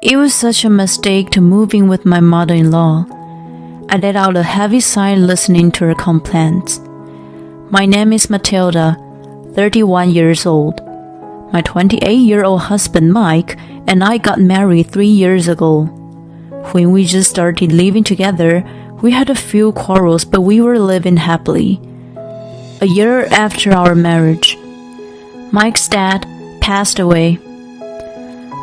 It was such a mistake to move in with my mother-in-law. I let out a heavy sigh listening to her complaints. My name is Matilda, 31 years old. My 28-year-old husband Mike and I got married 3 years ago. When we just started living together, we had a few quarrels, but we were living happily. A year after our marriage, Mike's dad passed away.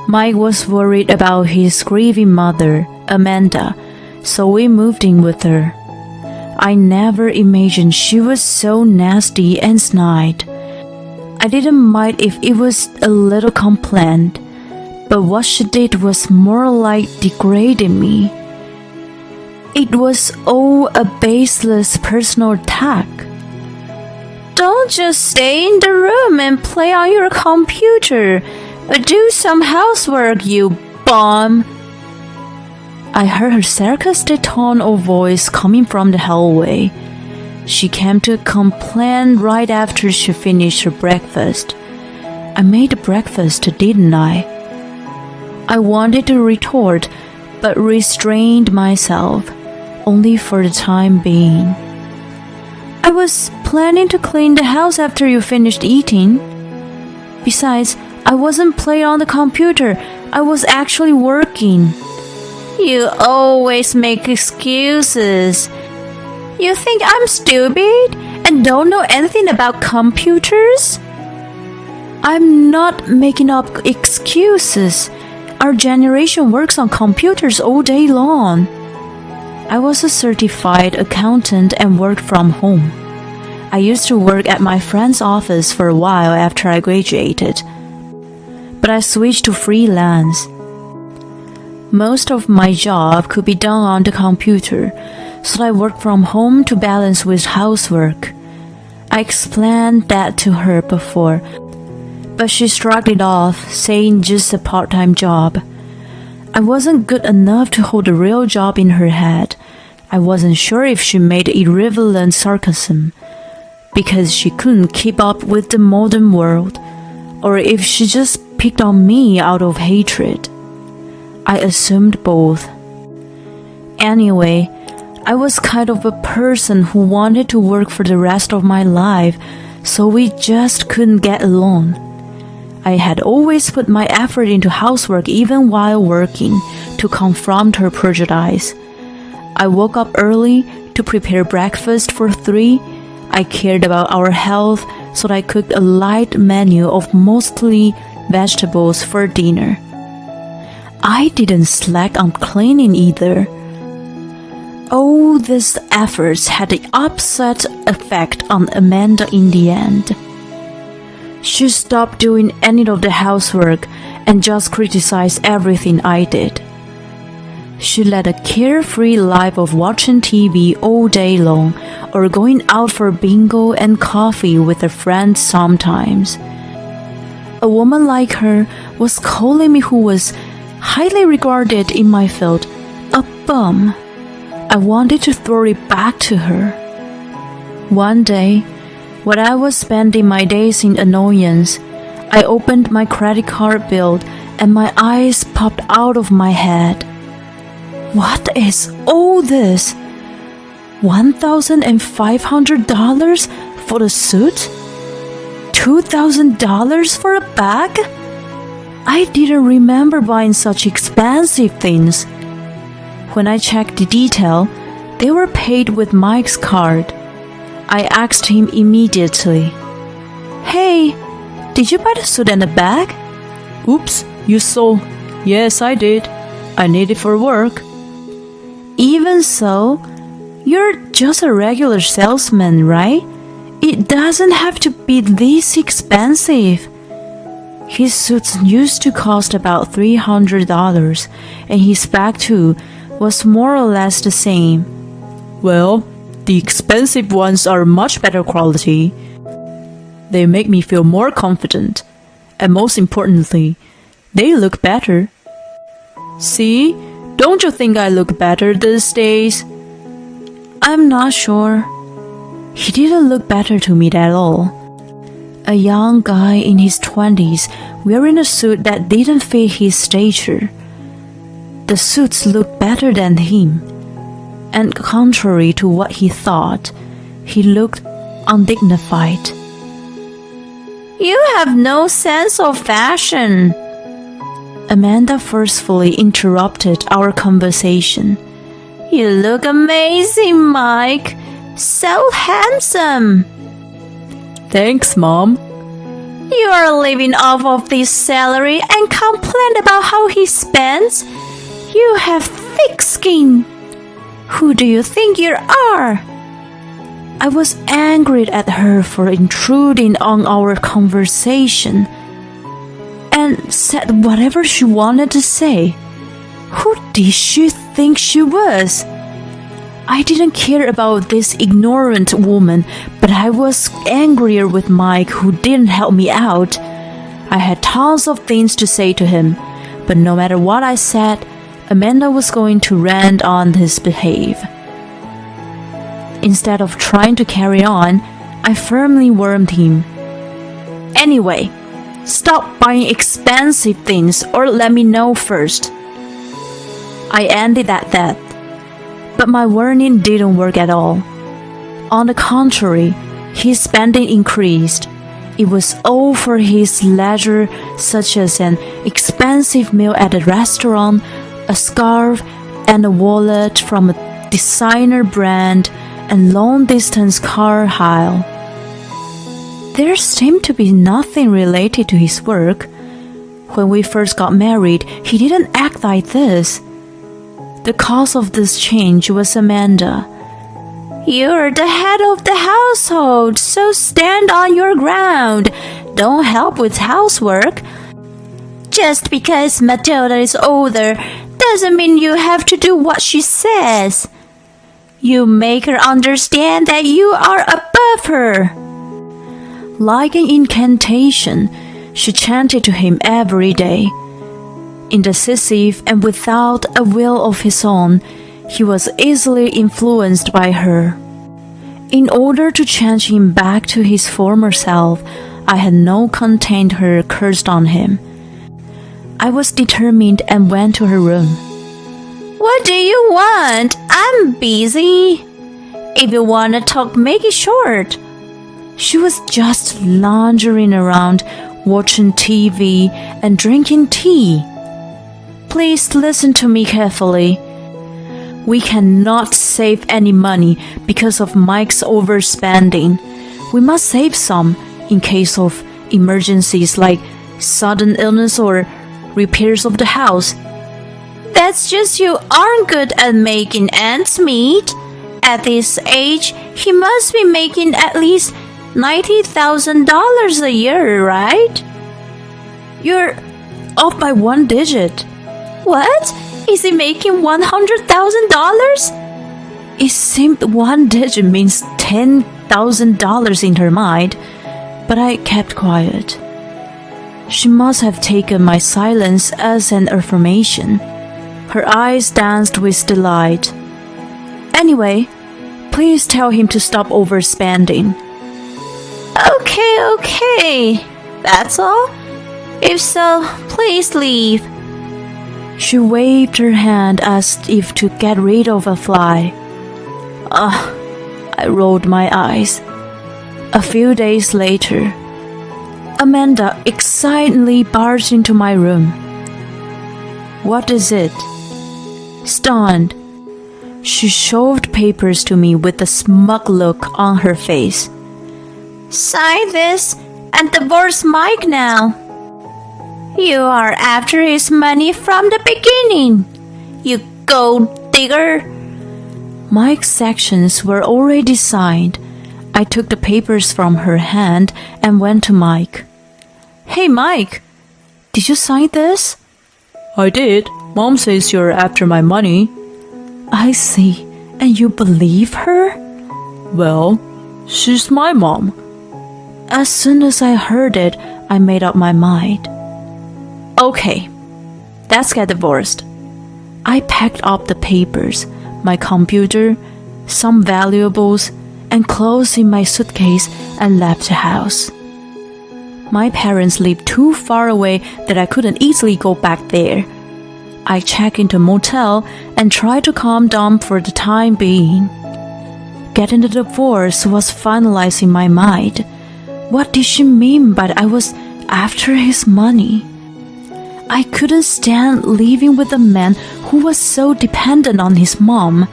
Mike was worried about his grieving mother, Amanda, so we moved in with her. I never imagined she was so nasty and snide. I didn't mind if it was a little complaint, but what she did was more like degrading me. It was all a baseless personal attack. Don't just stay in the room and play on your computer. Do some housework, you bum. I heard her sarcastic tone of voice coming from the hallway. She came to complain right after she finished her breakfast. I made breakfast, didn't I? I wanted to retort, but restrained myself, only for the time being. I was planning to clean the house after you finished eating. Besides, I wasn't playing on the computer. I was actually working. You always make excuses. You think I'm stupid and don't know anything about computers? I'm not making up excuses. Our generation works on computers all day long. I was a certified accountant and worked from home. I used to work at my friend's office for a while after I graduated, but I switched to freelance. Most of my job could be done on the computer, so I worked from home to balance with housework. I explained that to her before, but she shrugged it off, saying just a part-time job. I wasn't good enough to hold a real job in her head. I wasn't sure if she made irrelevant sarcasm because she couldn't keep up with the modern world, or if she just picked on me out of hatred. I assumed both. Anyway, I was kind of a person who wanted to work for the rest of my life, so we just couldn't get along. I had always put my effort into housework even while working to confront her prejudice. I woke up early to prepare breakfast for 3. I cared about our health, so I cooked a light menu of mostly vegetables for dinner. I didn't slack on cleaning either. All these efforts had the opposite effect on Amanda in the end. She stopped doing any of the housework and just criticized everything I did. She led a carefree life of watching TV all day long or going out for bingo and coffee with her friends sometimes. A woman like her was calling me, who was highly regarded in my field, a bum. I wanted to throw it back to her. One day, when I was spending my days in annoyance, I opened my credit card bill and my eyes popped out of my head. What is all this? $1,500 for the suit? $2,000 for a bag? I didn't remember buying such expensive things. When I checked the detail, they were paid with Mike's card. I asked him immediately, "Hey, did you buy the suit and the bag?" "Oops, you saw." "Yes, I did. I need it for work." "Even so, you're just a regular salesman, right? It doesn't have to be this expensive." His suits used to cost about $300, and his bag too was more or less the same. "Well, the expensive ones are much better quality. They make me feel more confident, and most importantly, they look better." "See? Don't you think I look better these days?" I'm not sure. He didn't look better to me at all. A young guy in his 20s wearing a suit that didn't fit his stature. The suits looked better than him, and contrary to what he thought, he looked undignified. "You have no sense of fashion," Amanda forcefully interrupted our conversation. "You look amazing, Mike. So handsome." Thanks, Mom. "You are living off of this salary and complain about how he spends? You have thick skin. Who do you think you are?" I was angry at her for intruding on our conversation and said whatever she wanted to say. Who did she think she was? I didn't care about this ignorant woman, but I was angrier with Mike, who didn't help me out. I had tons of things to say to him, but no matter what I said, Amanda was going to rant on his behalf. Instead of trying to carry on, I firmly warned him. "Anyway, stop buying expensive things or let me know first." I ended at that. But my warning didn't work at all. On the contrary, his spending increased. It was all for his leisure, such as an expensive meal at a restaurant, a scarf, and a wallet from a designer brand, and long-distance car hire. There seemed to be nothing related to his work. When we first got married, he didn't act like this. The cause of this change was Amanda. "You're the head of the household, so stand on your ground. Don't help with housework. Just because Matilda is older doesn't mean you have to do what she says. You make her understand that you are above her." Like an incantation, she chanted to him every day. Indecisive and without a will of his own, he was easily influenced by her. In order to change him back to his former self, I had no contained her cursed on him. I was determined and went to her room. "What do you want? I'm busy. If you want to talk, make it short." She was just lounging around, watching TV and drinking tea. "Please listen to me carefully. We cannot save any money because of Mike's overspending. We must save some in case of emergencies like sudden illness or repairs of the house." "That's just you aren't good at making ends meet. At this age, he must be making at least $90,000 a year, right?" "You're off by one digit." "What? Is he making $100,000? It seemed one digit means $10,000 in her mind, but I kept quiet. She must have taken my silence as an affirmation. Her eyes danced with delight. "Anyway, please tell him to stop overspending." Okay. That's all? If so, please leave." She waved her hand as if to get rid of a fly. I rolled my eyes. A few days later, Amanda excitedly barged into my room. "What is it?" Stunned, she shoved papers to me with a smug look on her face. "Sign this and divorce Mike now. You are after his money from the beginning, you gold digger." Mike's sections were already signed. I took the papers from her hand and went to Mike. "Hey, Mike, did you sign this?" I did. Mom says you're after my money. "I see. And you believe her?" Well, she's my mom. As soon as I heard it, I made up my mind. "Okay, let's get divorced." I packed up the papers, my computer, some valuables, and clothes in my suitcase and left the house. My parents lived too far away that I couldn't easily go back there. I checked into a motel and tried to calm down for the time being. Getting the divorce was finalized in my mind. What did she mean by I was after his money? I couldn't stand living with a man who was so dependent on his mom.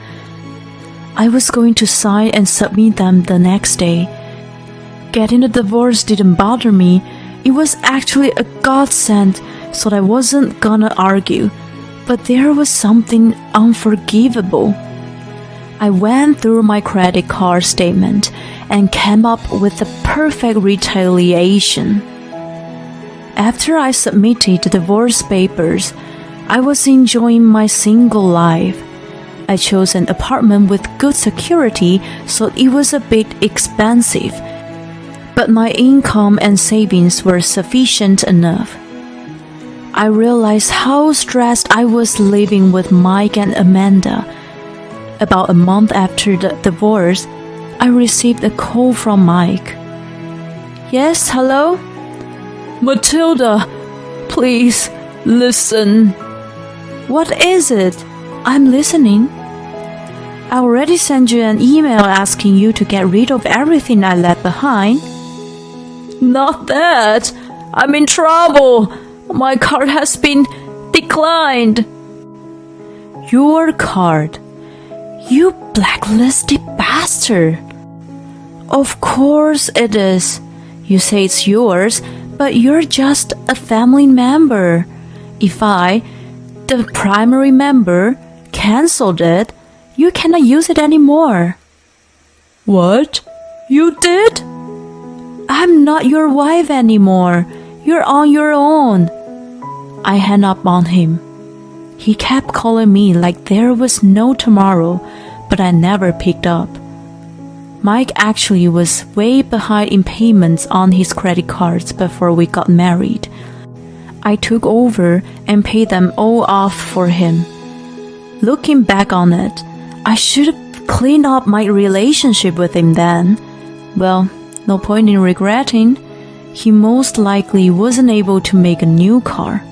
I was going to sign and submit them the next day. Getting the divorce didn't bother me. It was actually a godsend, so I wasn't gonna argue. But there was something unforgivable. I went through my credit card statement and came up with the perfect retaliation. After I submitted the divorce papers, I was enjoying my single life. I chose an apartment with good security, so it was a bit expensive, but my income and savings were sufficient enough. I realized how stressed I was living with Mike and Amanda. About a month after the divorce, I received a call from Mike. Yes, hello? Matilda, please, listen. What is it? I'm listening. I already sent you an email asking you to get rid of everything I left behind. Not that. I'm in trouble. My card has been declined. Your card? You blacklisted bastard. Of course it is. You say it's yours, but you're just a family member. If I, the primary member, cancelled it, you cannot use it anymore. What? You did? I'm not your wife anymore. You're on your own. I hung up on him. He kept calling me like there was no tomorrow, but I never picked up. Mike actually was way behind in payments on his credit cards before we got married. I took over and paid them all off for him. Looking back on it, I should have cleaned up my relationship with him then. Well, no point in regretting. He most likely wasn't able to make a new car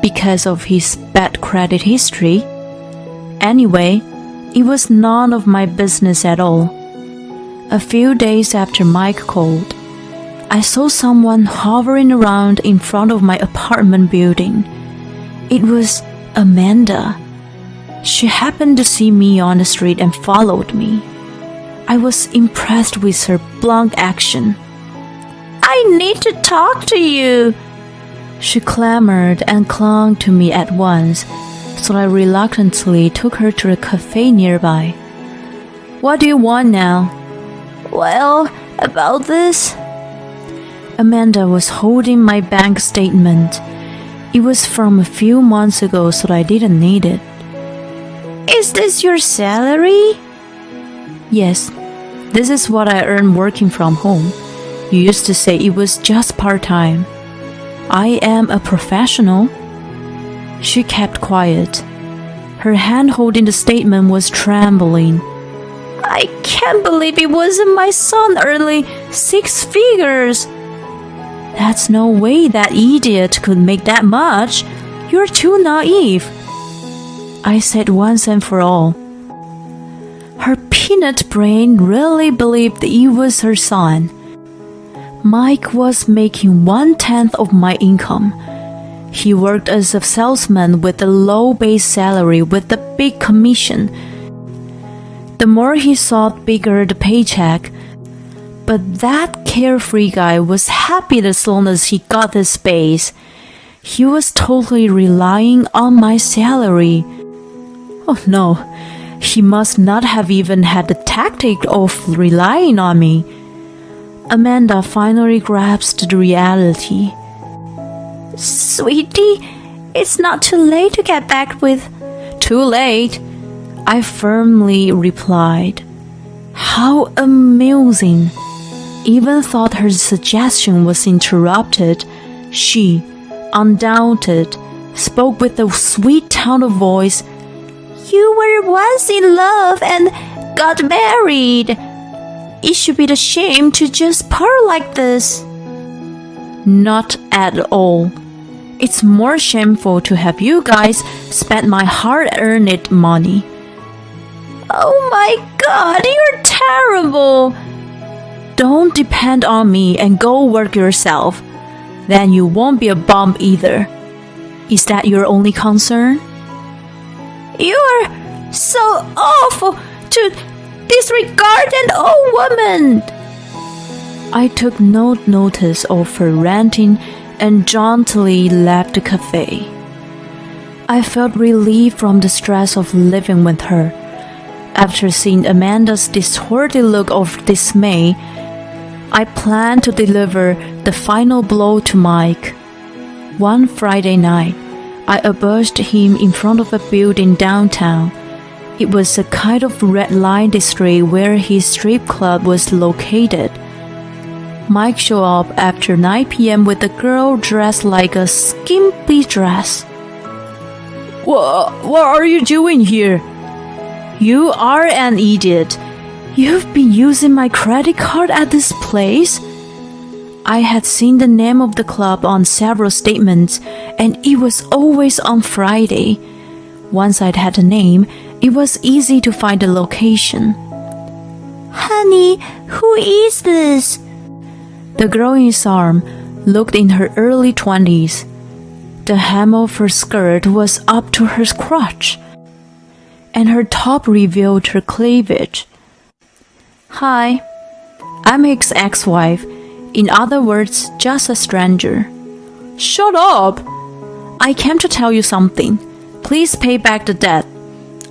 because of his bad credit history. Anyway, it was none of my business at all. A few days after Mike called, I saw someone hovering around in front of my apartment building. It was Amanda. She happened to see me on the street and followed me. I was impressed with her blunt action. I need to talk to you. She clamored and clung to me at once, so I reluctantly took her to a cafe nearby. What do you want now? Well, about this? Amanda was holding my bank statement. It was from a few months ago, so I didn't need it. Is this your salary? Yes, this is what I earn working from home. You used to say it was just part-time. I am a professional. She kept quiet. Her hand holding the statement was trembling. I can't believe it wasn't my son earning 6 figures. That's no way that idiot could make that much. You're too naive. I said once and for all. Her peanut brain really believed it was her son. Mike was making 1/10 of my income. He worked as a salesman with a low base salary with a big commission. The more he sought, bigger the paycheck. But that carefree guy was happy as long as he got the space. He was totally relying on my salary. Oh no, he must not have even had the tactic of relying on me. Amanda finally grasped the reality. Sweetie, it's not too late to get back with. Too late, I firmly replied. How amusing. Even thought her suggestion was interrupted. She, undaunted, spoke with a sweet tone of voice. You were once in love and got married. It should be the shame to just part like this. Not at all. It's more shameful to have you guys spend my hard-earned money. Oh my God, you're terrible. Don't depend on me and go work yourself. Then you won't be a bum either. Is that your only concern? You're so awful to disregard an old woman. I took no notice of her ranting and jauntily left the cafe. I felt relief from the stress of living with her. After seeing Amanda's distorted look of dismay, I planned to deliver the final blow to Mike. One Friday night, I ambushed him in front of a building downtown. It was a kind of red light district where his strip club was located. Mike showed up after 9 p.m. with a girl dressed like a skimpy dress. What are you doing here? You are an idiot. You've been using my credit card at this place? I had seen the name of the club on several statements, and it was always on Friday. Once I'd had a name, it was easy to find the location. Honey, who is this? The girl in his arm looked in her early 20s. The hem of her skirt was up to her crotch, and her top revealed her cleavage. Hi, I'm his ex-wife. In other words, just a stranger. Shut up! I came to tell you something. Please pay back the debt.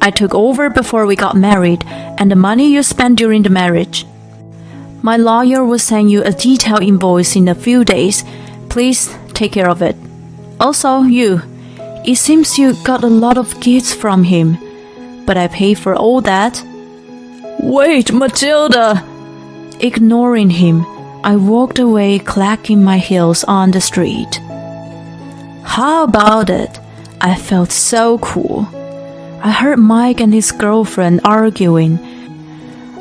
I took over before we got married, and the money you spent during the marriage. My lawyer will send you a detailed invoice in a few days. Please take care of it. Also, it seems you got a lot of gifts from him, but I paid for all that. Wait, Matilda! Ignoring him, I walked away, clacking my heels on the street. How about it? I felt so cool. I heard Mike and his girlfriend arguing.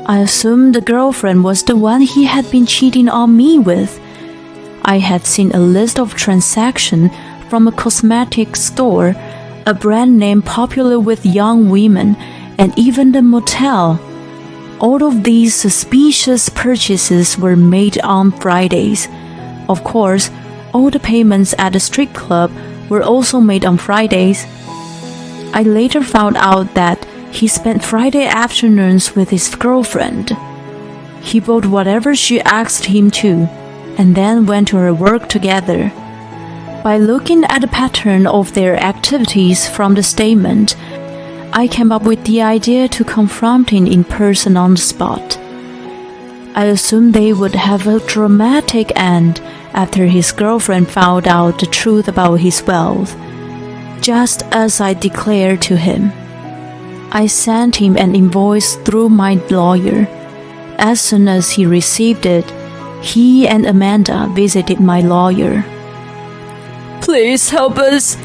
I assumed the girlfriend was the one he had been cheating on me with. I had seen a list of transactions from a cosmetic store, a brand name popular with young women, and even the motel. All of these suspicious purchases were made on Fridays. Of course, all the payments at the strip club were also made on Fridays. I later found out that he spent Friday afternoons with his girlfriend. He bought whatever she asked him to, and then went to her work together. By looking at the pattern of their activities from the statement, I came up with the idea to confront him in person on the spot. I assumed they would have a dramatic end after his girlfriend found out the truth about his wealth, just as I declared to him. I sent him an invoice through my lawyer. As soon as he received it, he and Amanda visited my lawyer. Please help us.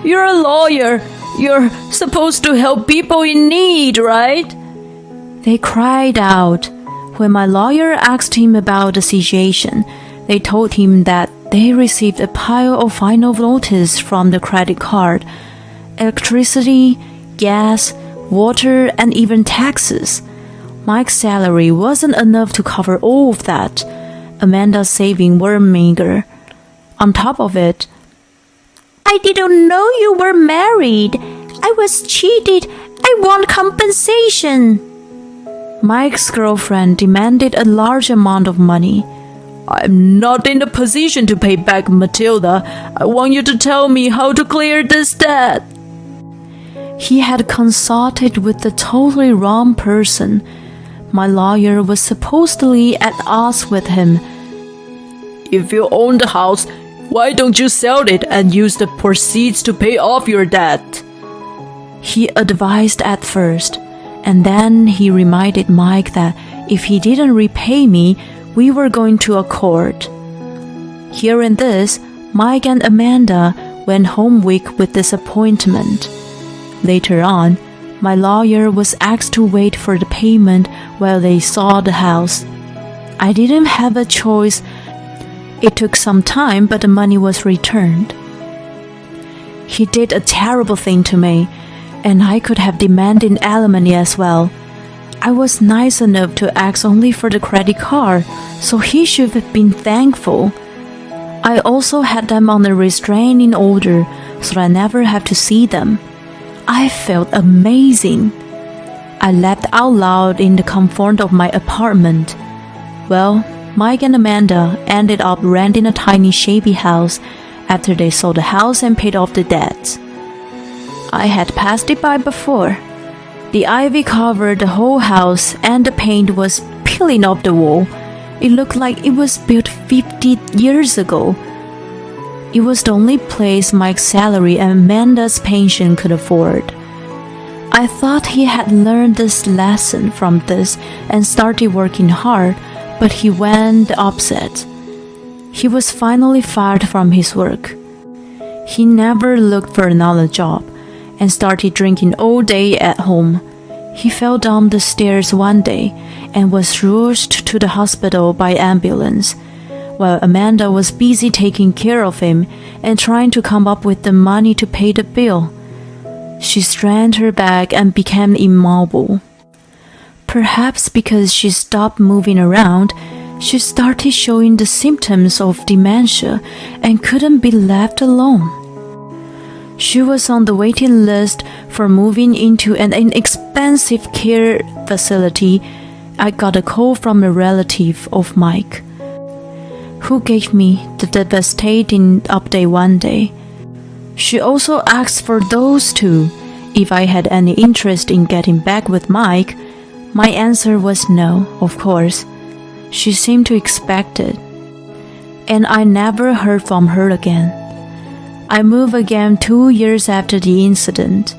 You're a lawyer. You're supposed to help people in need, right? They cried out. When my lawyer asked him about the situation, they told him that they received a pile of final notice from the credit card, electricity, gas, water, and even taxes. Mike's salary wasn't enough to cover all of that. Amanda's savings were meager. On top of it, I didn't know you were married. I was cheated. I want compensation. Mike's girlfriend demanded a large amount of money. I'm not in the position to pay back, Matilda. I want you to tell me how to clear this debt. He had consulted with the totally wrong person. My lawyer was supposedly at odds with him. If you own the house, why don't you sell it and use the proceeds to pay off your debt? He advised at first, and then he reminded Mike that if he didn't repay me, we were going to a court. Hearing this, Mike and Amanda went home weak with disappointment. Later on, my lawyer was asked to wait for the payment while they saw the house. I didn't have a choice. It took some time, but the money was returned. He did a terrible thing to me, and I could have demanded alimony as well. I was nice enough to ask only for the credit card, so he should have been thankful. I also had them on a restraining order, so I never have to see them. I felt amazing. I laughed out loud in the comfort of my apartment. Well, Mike and Amanda ended up renting a tiny shabby house after they sold the house and paid off the debts. I had passed it by before. The ivy covered the whole house and the paint was peeling off the wall. It looked like it was built 50 years ago. It was the only place Mike's salary and Amanda's pension could afford. I thought he had learned this lesson from this and started working hard, but he went the opposite. He was finally fired from his work. He never looked for another job and started drinking all day at home. He fell down the stairs one day and was rushed to the hospital by ambulance, while Amanda was busy taking care of him and trying to come up with the money to pay the bill. She strained her back and became immobile. Perhaps because she stopped moving around, she started showing the symptoms of dementia and couldn't be left alone. She was on the waiting list for moving into an inexpensive care facility. I got a call from a relative of Mike, who gave me the devastating update one day. She also asked for those two if I had any interest in getting back with Mike. My answer was no, of course. She seemed to expect it, and I never heard from her again. I moved again 2 years after the incident.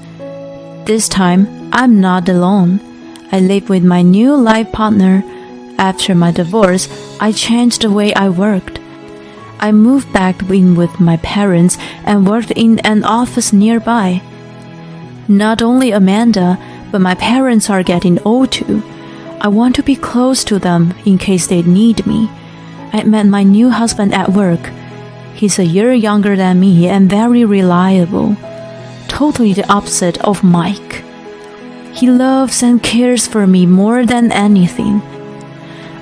This time, I'm not alone. I live with my new life partner. After my divorce, I changed the way I worked. I moved back in with my parents and worked in an office nearby. Not only Amanda, but my parents are getting old too. I want to be close to them in case they need me. I met my new husband at work. He's a year younger than me and very reliable. Totally the opposite of Mike. He loves and cares for me more than anything.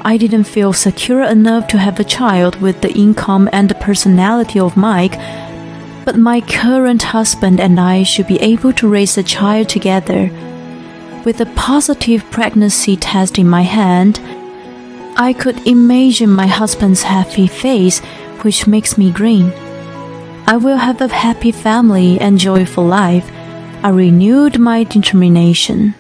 I didn't feel secure enough to have a child with the income and the personality of Mike, but my current husband and I should be able to raise a child together. With a positive pregnancy test in my hand, I could imagine my husband's happy face, which makes me grin. I will have a happy family and joyful life. I renewed my determination.